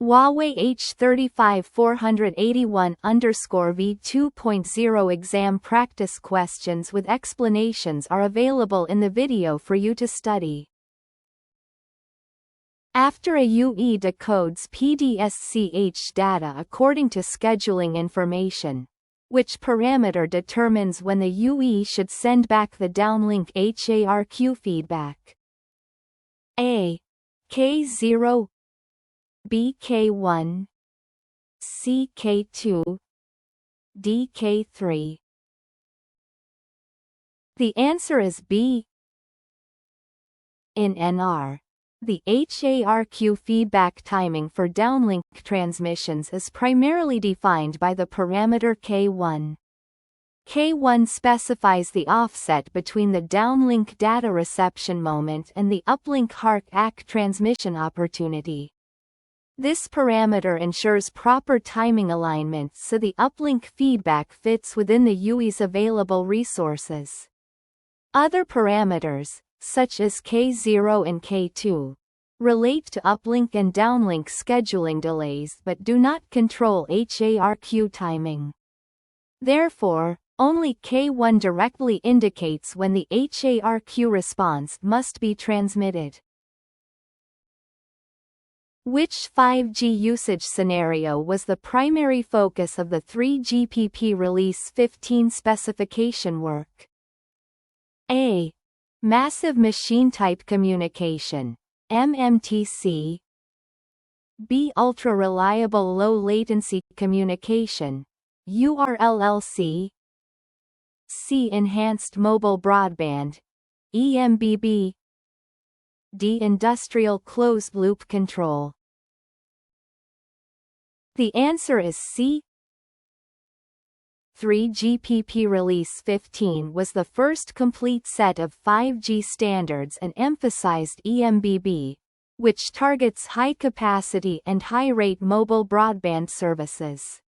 Huawei H35481_V2.0 exam practice questions with explanations are available in the video for you to study. After a UE decodes PDSCH data according to scheduling information, which parameter determines when the UE should send back the downlink HARQ feedback? A. K0, B K1, C K2, D K3. The answer is B. In NR, the HARQ feedback timing for downlink transmissions is primarily defined by the parameter K1. K1 specifies the offset between the downlink data reception moment and the uplink HARQ transmission opportunity. This parameter ensures proper timing alignment so the uplink feedback fits within the UE's available resources. Other parameters, such as K0 and K2, relate to uplink and downlink scheduling delays but do not control HARQ timing. Therefore, only K1 directly indicates when the HARQ response must be transmitted. Which 5G usage scenario was the primary focus of the 3GPP Release 15 specification work? A. Massive Machine Type Communication, MMTC. B. Ultra-Reliable Low Latency Communication, URLLC. C. Enhanced Mobile Broadband, EMBB. D. Industrial Closed-Loop Control. The answer is C. 3GPP Release 15 was the first complete set of 5G standards and emphasized EMBB, which targets high-capacity and high-rate mobile broadband services.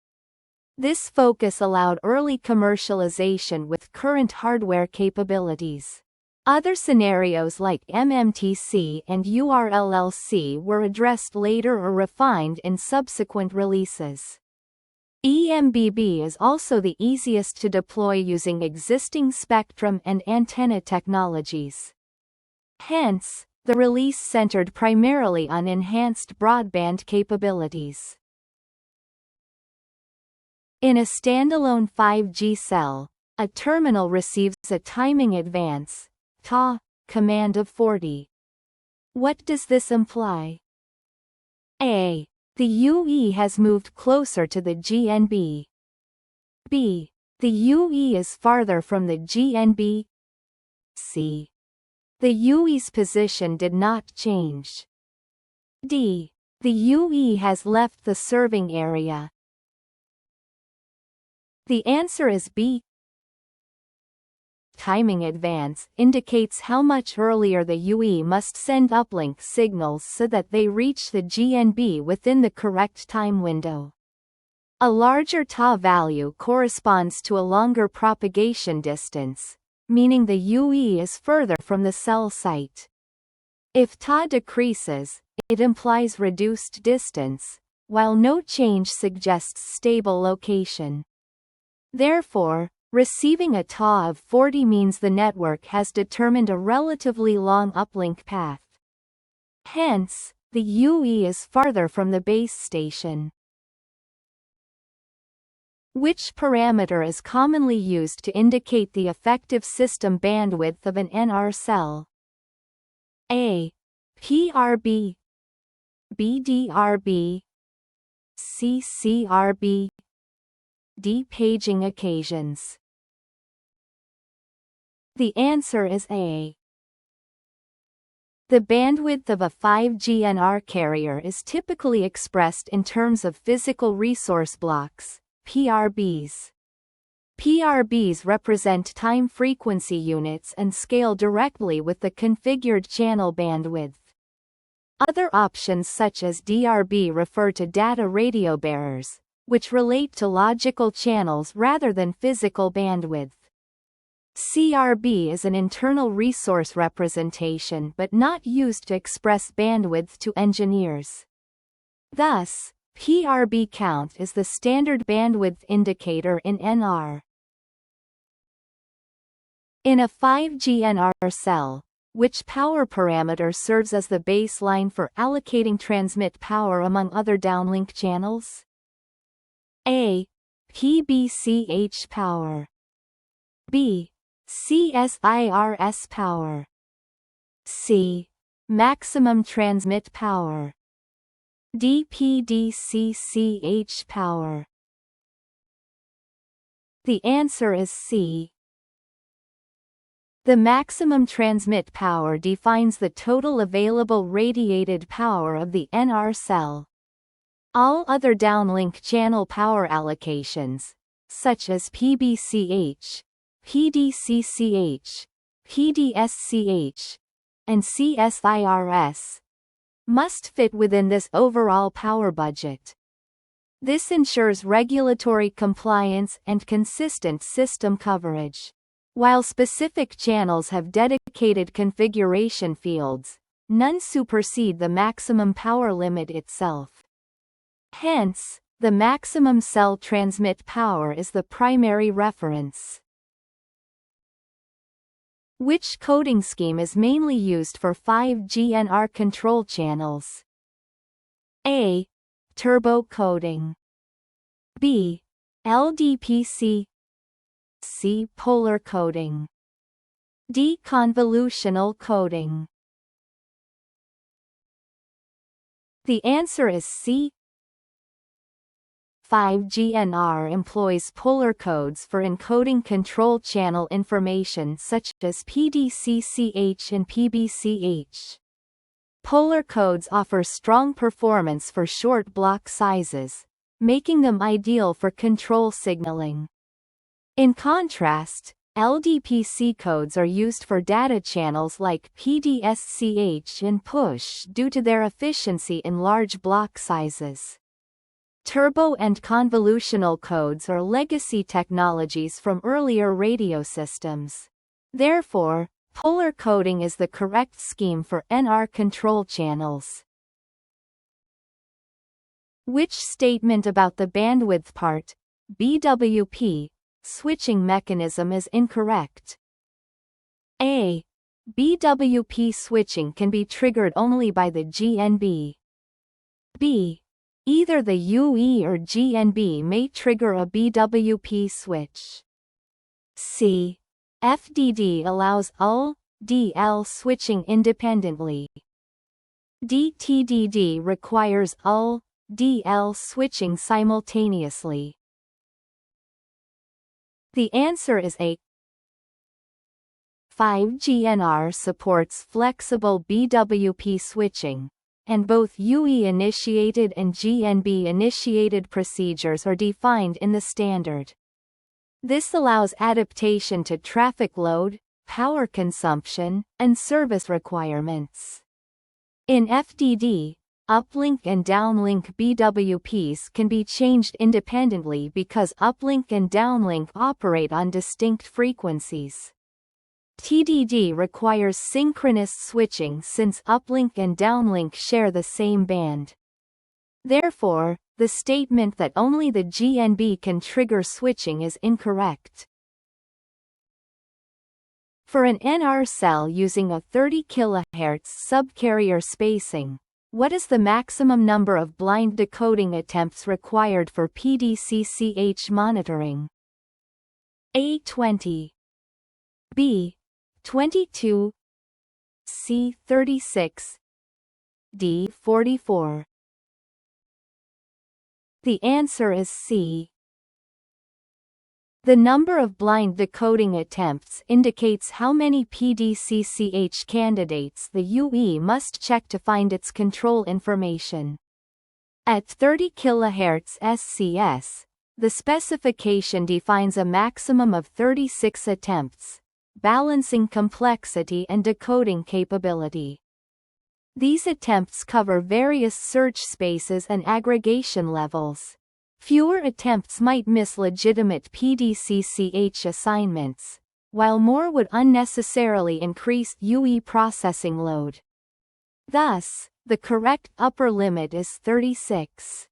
This focus allowed early commercialization with current hardware capabilities. Other scenarios like MMTC and URLLC were addressed later or refined in subsequent releases. EMBB is also the easiest to deploy using existing spectrum and antenna technologies. Hence, the release centered primarily on enhanced broadband capabilities. In a standalone 5G cell, a terminal receives a timing advance, TA, command of 40. What does this imply? A. The UE has moved closer to the GNB. B. The UE is farther from the GNB. C. The UE's position did not change. D. The UE has left the serving area. The answer is B. Timing advance indicates how much earlier the UE must send uplink signals so that they reach the GNB within the correct time window. A larger TA value corresponds to a longer propagation distance, meaning the UE is further from the cell site. If TA decreases, it implies reduced distance, while no change suggests stable location. Therefore, receiving a TA of 40 means the network has determined a relatively long uplink path. Hence, the UE is farther from the base station. Which parameter is commonly used to indicate the effective system bandwidth of an NR cell? A. PRB, B. DRB, C. CRB, D. Paging occasions. The answer is A. The bandwidth of a 5G NR carrier is typically expressed in terms of physical resource blocks, PRBs. PRBs represent time frequency units and scale directly with the configured channel bandwidth. Other options such as DRB refer to data radio bearers, which relate to logical channels rather than physical bandwidth. CRB is an internal resource representation but not used to express bandwidth to engineers. Thus, PRB count is the standard bandwidth indicator in NR. In a 5G NR cell, which power parameter serves as the baseline for allocating transmit power among other downlink channels? A. PBCH power. B. CSIRS power. C. Maximum transmit power. D. PDCCH power. The answer is C. The maximum transmit power defines the total available radiated power of the NR cell. All other downlink channel power allocations, such as PBCH, PDCCH, PDSCH, and CSIRS, must fit within this overall power budget. This ensures regulatory compliance and consistent system coverage. While specific channels have dedicated configuration fields, none supersede the maximum power limit itself. Hence, the maximum cell transmit power is the primary reference. Which coding scheme is mainly used for 5G NR control channels? A. Turbo coding. B. LDPC. C. Polar coding. D. Convolutional coding. The answer is C. 5G NR employs polar codes for encoding control channel information such as PDCCH and PBCH. Polar codes offer strong performance for short block sizes, making them ideal for control signaling. In contrast, LDPC codes are used for data channels like PDSCH and push due to their efficiency in large block sizes. Turbo and convolutional codes are legacy technologies from earlier radio systems. Therefore, polar coding is the correct scheme for NR control channels. Which statement about the bandwidth part, BWP, switching mechanism is incorrect? A. BWP switching can be triggered only by the GNB. B. Either the UE or GNB may trigger a BWP switch. C. FDD allows UL-DL switching independently. D. TDD requires UL-DL switching simultaneously. The answer is A. 5G NR supports flexible BWP switching, and both UE-initiated and GNB-initiated procedures are defined in the standard. This allows adaptation to traffic load, power consumption, and service requirements. In FDD, uplink and downlink BWPs can be changed independently because uplink and downlink operate on distinct frequencies. TDD requires synchronous switching since uplink and downlink share the same band. Therefore, the statement that only the GNB can trigger switching is incorrect. For an NR cell using a 30 kHz subcarrier spacing, what is the maximum number of blind decoding attempts required for PDCCH monitoring? A. 20. B. 22. C. 36. D. 44. The answer is C. The number of blind decoding attempts indicates how many PDCCH candidates the UE must check to find its control information. At 30 kHz SCS, the specification defines a maximum of 36 attempts, balancing complexity and decoding capability. These attempts cover various search spaces and aggregation levels. Fewer attempts might miss legitimate PDCCH assignments, while more would unnecessarily increase UE processing load. Thus, the correct upper limit is 36.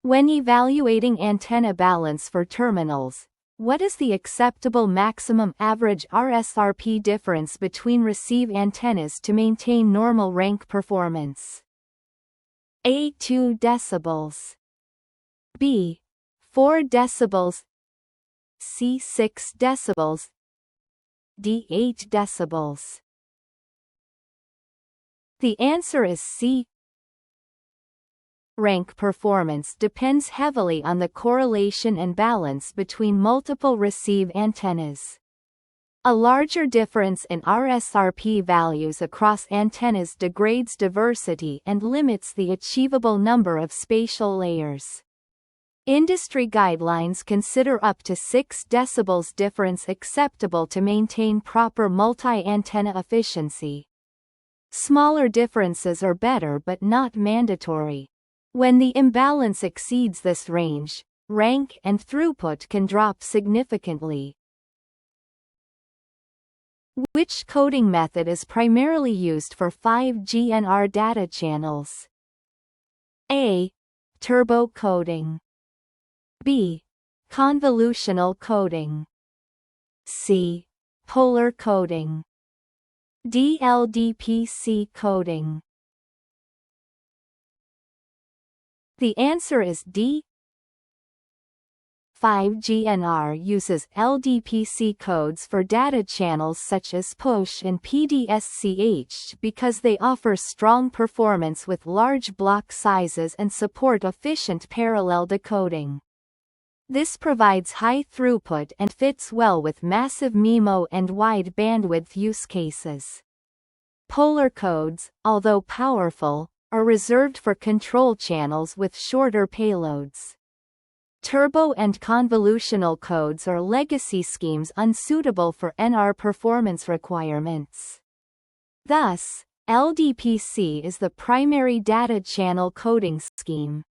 When evaluating antenna balance for terminals, what is the acceptable maximum average RSRP difference between receive antennas to maintain normal rank performance? A. 2 decibels. B. 4 decibels. C. 6 decibels. D. 8 decibels. The answer is C. Rank performance depends heavily on the correlation and balance between multiple receive antennas. A larger difference in RSRP values across antennas degrades diversity and limits the achievable number of spatial layers. Industry guidelines consider up to 6 decibels difference acceptable to maintain proper multi-antenna efficiency. Smaller differences are better but not mandatory. When the imbalance exceeds this range, rank and throughput can drop significantly. Which coding method is primarily used for 5G NR data channels? A. Turbo coding. B. Convolutional coding. C. Polar coding. D. LDPC coding. The answer is D. 5G NR uses LDPC codes for data channels such as POSH and PDSCH because they offer strong performance with large block sizes and support efficient parallel decoding. This provides high throughput and fits well with massive MIMO and wide bandwidth use cases. Polar codes, although powerful, are reserved for control channels with shorter payloads. Turbo and convolutional codes are legacy schemes unsuitable for NR performance requirements. Thus, LDPC is the primary data channel coding scheme.